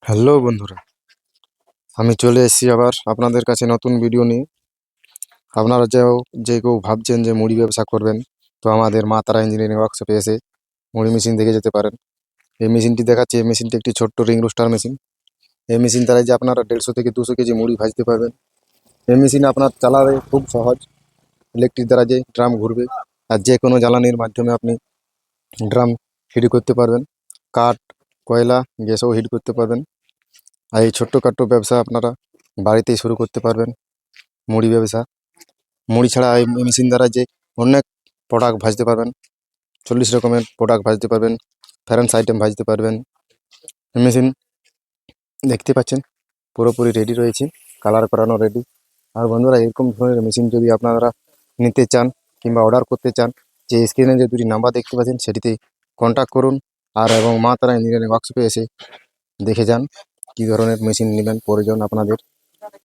Hello বন্ধুরা, আমি চলে এসেছি আবার আপনাদের কাছে নতুন ভিডিও নিয়ে। আপনারা যে কেউ ভাবছেন যে মুড়ি ব্যবসা করবেন, তো আমাদের মা তারা ইঞ্জিনিয়ারিং ওয়ার্কশপে এসে মুড়ি মেশিন দেখে যেতে পারেন। এই মেশিনটি দেখাচ্ছি, এই মেশিনটি একটি ছোট্ট রিং রোস্টার মেশিন। এই মেশিন দ্বারা যে আপনারা 150 থেকে 200 কেজি মুড়ি ভাজতে পারবেন। এই মেশিন আপনার চালাবে খুব সহজ। ইলেকট্রিক দ্বারা যে ড্রাম ঘুরবে, আর যে কোনো জ্বালানির মাধ্যমে আপনি ড্রাম হিট করতে পারবেন। কাঠ, কয়লা, গ্যাসও হিট করতে পারবেন। আর এই ছোট্টখাট্টো ব্যবসা আপনারা বাড়িতেই শুরু করতে পারবেন, মুড়ি ব্যবসা। মুড়ি ছাড়া এই মেশিন দ্বারা যে অনেক প্রোডাক্ট ভাজতে পারবেন, 40 রকমের প্রোডাক্ট ভাজতে পারবেন, ফ্রেন্স আইটেম ভাজতে পারবেন। মেশিন দেখতে পাচ্ছেন পুরোপুরি রেডি রয়েছে, কালার করানো রেডি। আর বন্ধুরা, এরকম ধরনের মেশিন যদি আপনারা নিতে চান কিংবা অর্ডার করতে চান, যে স্ক্রিনে যে দুটি নাম্বার দেখতে পাচ্ছেন সেটিতে কন্ট্যাক্ট করুন। আর এবং মা তারা ইঞ্জিনিয়ারিং ওয়ার্কশপে এসে দেখে যান কী ধরনের মেশিন নেবেন প্রয়োজন আপনাদের।